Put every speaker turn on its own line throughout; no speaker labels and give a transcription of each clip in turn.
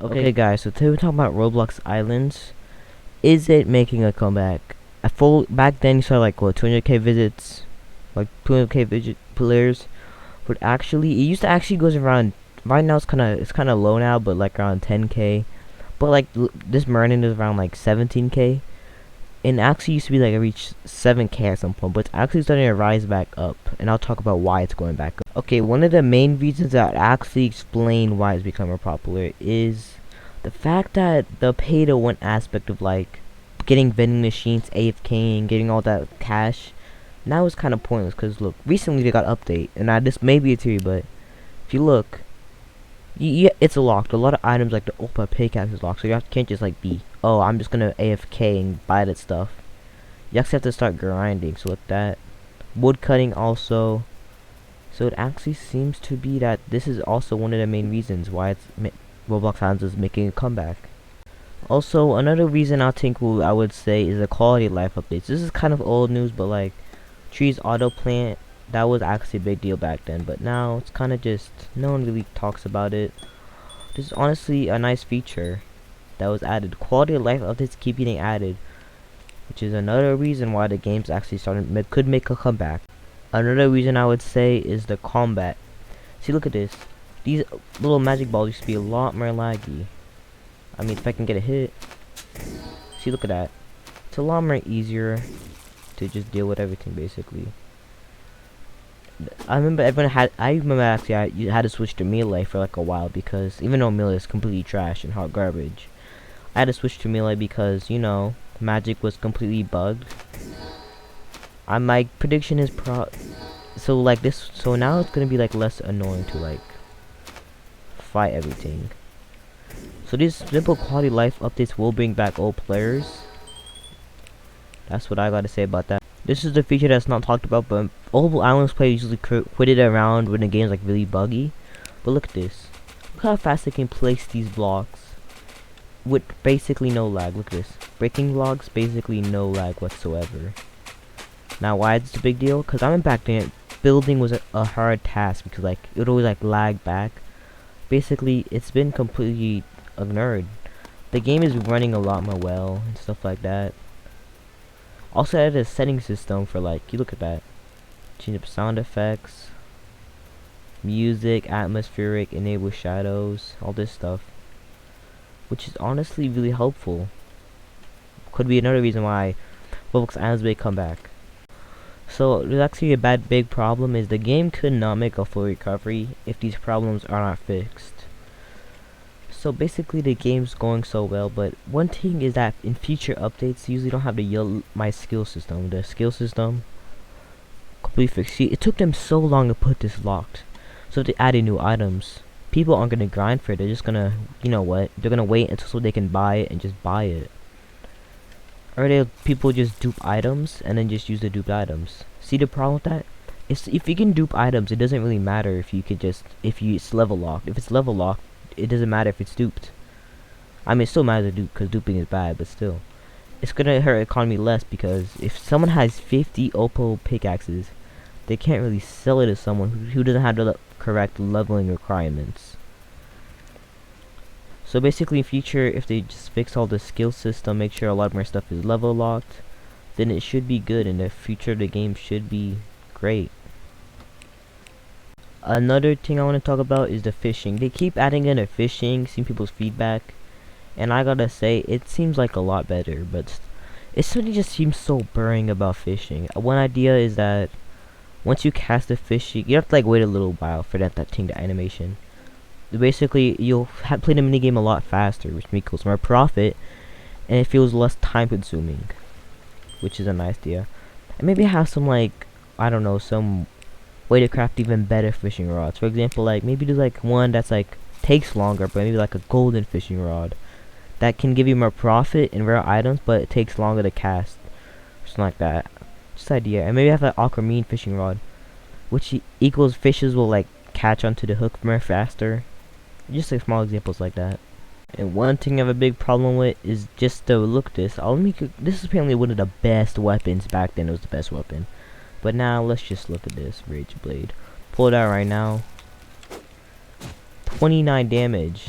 Okay guys, so today we're talking about Roblox Islands. Is it making a comeback? Back then you saw like what 200k visits, like 200k visit players, but actually it used to actually goes around. Right now it's kind of low now, but like around 10k. But like this morning is around like 17k, and actually used to be like it reached 7k at some point, but it's actually starting to rise back up, and I'll talk about why it's going back up. Okay, one of the main reasons that actually explain why it's become more popular is the fact that the pay to win aspect of like getting vending machines, AFKing, getting all that cash, now is kind of pointless. Because look, recently they got update, and this may be a theory, but if you look, it's locked. A lot of items like the Opa pickaxe is locked, so can't just like be, oh, I'm just gonna AFK and buy that stuff. You actually have to start grinding. So with that, wood cutting also. So it actually seems to be that this is also one of the main reasons why Roblox Islands is making a comeback. Also, another reason I would say is the quality of life updates. This is kind of old news, but like trees auto plant, that was actually a big deal back then, but now it's kind of just no one really talks about it. This is honestly a nice feature that was added. Quality of life updates keep getting added, which is another reason why the games actually could make a comeback. Another reason I would say is the combat. See, look at this. These little magic balls used to be a lot more laggy. I mean, if I can get a hit. See, look at that. It's a lot more easier to just deal with everything, basically. I remember actually you had to switch to melee for like a while, because even though melee is completely trash and hot garbage, I had to switch to melee because, you know, magic was completely bugged. My prediction is so now it's gonna be like less annoying to like fight everything. So these simple quality life updates will bring back old players. That's what I gotta say about that. This is the feature that's not talked about, but old Islands players usually quit it around when the game's like really buggy. But look at this. Look how fast they can place these blocks with basically no lag. Look at this. Breaking blocks, basically no lag whatsoever. Now why is this a big deal? Because I went back then, building was a hard task because like it would always like lag back. Basically it's been completely ignored. The game is running a lot more well and stuff like that. Also added a setting system for like, you look at that. Change up sound effects, music, atmospheric, enable shadows, all this stuff. Which is honestly really helpful. Could be another reason why Roblox Islands may come back. So there's actually a big problem is the game could not make a full recovery if these problems are not fixed. So basically the game's going so well, but one thing is that in future updates you usually don't have my skill system. The skill system completely fixed. See, it took them so long to put this locked. So if they added new items, people aren't gonna grind for it. They're just gonna, you know what? They're gonna wait until so they can buy it and just buy it. Or people just dupe items and then just use the duped items. See the problem with that? If you can dupe items, it doesn't really matter if it's level locked. If it's level locked, it doesn't matter if it's duped. I mean, it still matters to dupe because duping is bad, but still, it's gonna hurt economy less because if someone has 50 Oppo pickaxes, they can't really sell it to someone who doesn't have the correct leveling requirements. So basically in future, if they just fix all the skill system, make sure a lot more stuff is level locked, then it should be good and the future of the game should be great. Another thing I want to talk about is the fishing. They keep adding in a fishing, seeing people's feedback, and I gotta say, it seems like a lot better, but it suddenly just seems so boring about fishing. One idea is that once you cast the fishing, you have to like wait a little while for that thing to animation. Basically you'll play the minigame a lot faster, which equals more profit, and it feels less time consuming, which is a nice idea. And maybe have some like, I don't know, some way to craft even better fishing rods. For example, like maybe do like one that's like takes longer, but maybe like a golden fishing rod that can give you more profit in rare items, but it takes longer to cast, something like that. Just an idea. And maybe have an aquamarine fishing rod, which equals fishes will like catch onto the hook more faster. Just like small examples like that. And one thing I have a big problem with is just to look this. This is apparently one of the best weapons back then. It was the best weapon. But now let's just look at this Rage Blade. Pull it out right now. 29 damage.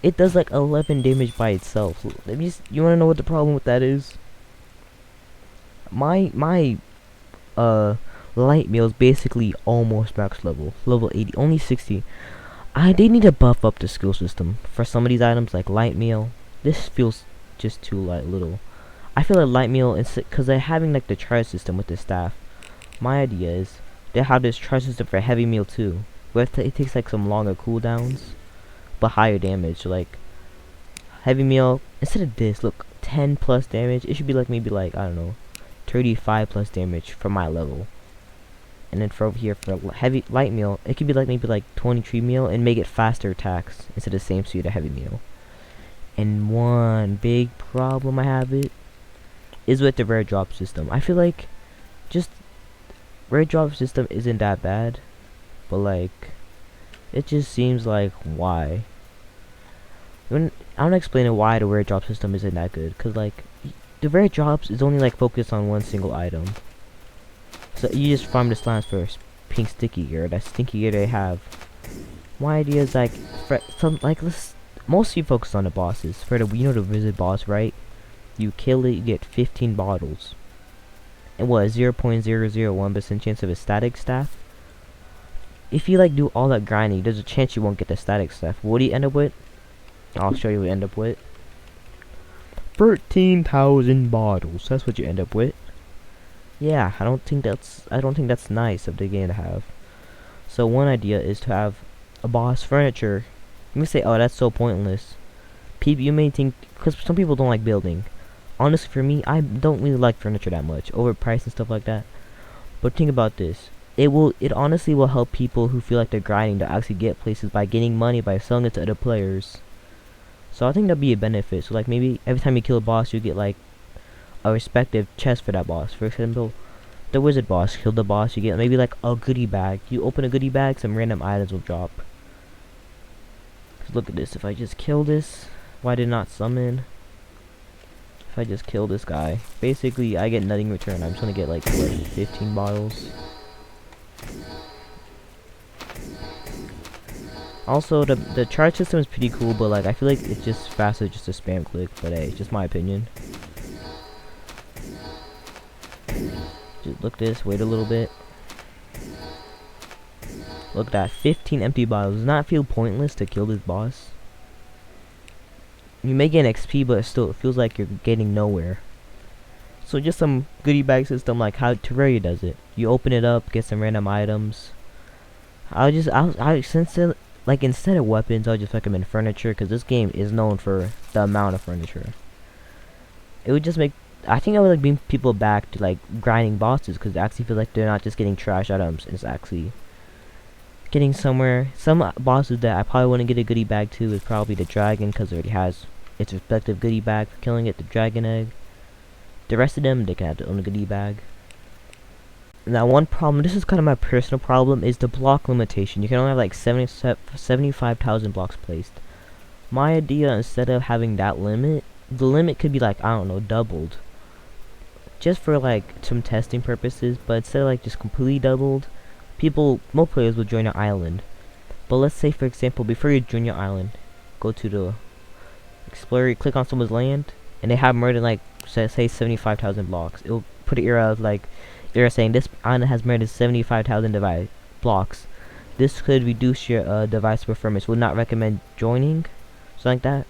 it does like 11 damage by itself. Let me you wanna know what the problem with that is? My light meal is basically almost max level 80, only 60. They need to buff up the skill system for some of these items like light meal. This feels just too little. I feel like light meal, because they're having like the charge system with the staff. My idea is they have this charge system for heavy meal too, where it takes like some longer cooldowns, but higher damage. So, like heavy meal, instead of this, look, 10 plus damage. It should be like maybe like, I don't know, 35 plus damage for my level. And then for over here for heavy light meal, it could be like maybe like 23 meal and make it faster attacks instead of the same speed of heavy meal. And one big problem I have is with the rare drop system. I feel like just rare drop system isn't that bad, but like it just seems like why. I'm gonna explain why the rare drop system isn't that good, cause like the rare drops is only like focused on one single item. So you just farm the slimes for pink sticky gear, that stinky gear they have. My idea is like mostly focus on the bosses. For the the wizard boss, right? You kill it, you get 15 bottles. And what, 0.001% chance of a static staff? If you like do all that grinding, there's a chance you won't get the static staff. What do you end up with? I'll show you what you end up with. 13,000 bottles. That's what you end up with. Yeah, I don't think that's nice of the game to have. So one idea is to have a boss furniture. You may say, oh, that's so pointless. You may think, because some people don't like building. Honestly, for me, I don't really like furniture that much, overpriced and stuff like that. But think about this: it honestly will help people who feel like they're grinding to actually get places by getting money by selling it to other players. So I think that'd be a benefit. So like maybe every time you kill a boss, you get like a respective chest for that boss. For example, the wizard boss, kill the boss, you get maybe like a goodie bag. You open a goodie bag, some random items will drop. Look at this. If I just kill this, why did not summon? If I just kill this guy, basically I get nothing in return. I'm just gonna get like what, 15 bottles. Also, the charge system is pretty cool, but like I feel like it's just faster just to spam click. But hey, it's just my opinion. Just look this. Wait a little bit. Look at that, 15 empty bottles. Does not feel pointless to kill this boss? You may get XP, but still it feels like you're getting nowhere. So just some goodie bag system like how Terraria does it. You open it up, get some random items. Instead of weapons, I'll just recommend furniture, because this game is known for the amount of furniture. It would just make, I think I would like bring people back to like grinding bosses, because they actually feel like they're not just getting trash items. It's actually getting somewhere. Some bosses that I probably wouldn't get a goodie bag to is probably the dragon, because it already has its respective goodie bag for killing it, the dragon egg. The rest of them, they can have their own goodie bag. Now one problem, this is kind of my personal problem, is the block limitation. You can only have like 75,000 blocks placed. My idea, instead of having that limit, the limit could be like, I don't know, doubled. Just for like some testing purposes, but instead of like just completely doubled, more players will join your island. But let's say for example, before you join your island, go to the Explorer, click on someone's land, and they have more than like say 75,000 blocks. It will put an error of like, error saying this island has more than 75,000 blocks. This could reduce your device performance. Would not recommend joining, something like that.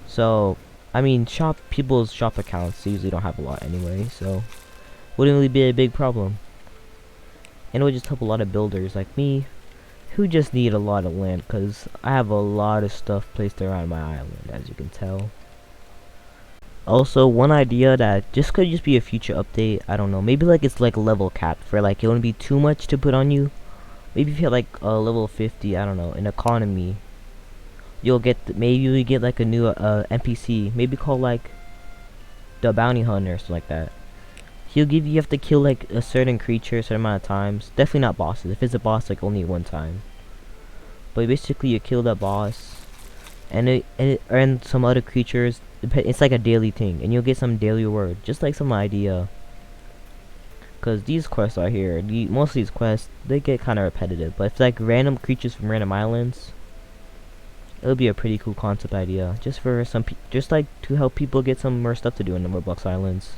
So I mean, people's shop accounts usually don't have a lot anyway, so wouldn't really be a big problem. And it would just help a lot of builders like me, who just need a lot of land, because I have a lot of stuff placed around my island, as you can tell. Also, one idea that could just be a future update, I don't know, maybe like it's like level capped, for like it wouldn't be too much to put on you. Maybe if you have like level 50, I don't know, in economy, you'll get, maybe you get like a new NPC, maybe called like the bounty hunter or something like that. He'll give you have to kill like a certain creature a certain amount of times. Definitely not bosses. If it's a boss, like only one time. But basically, you kill that boss, and it earns some other creatures. It's like a daily thing, and you'll get some daily reward, just like some idea. Cause these quests are here. Most of these quests, they get kind of repetitive. But if it's like random creatures from random islands, it'll be a pretty cool concept idea, just for just like to help people get some more stuff to do in the Roblox Islands.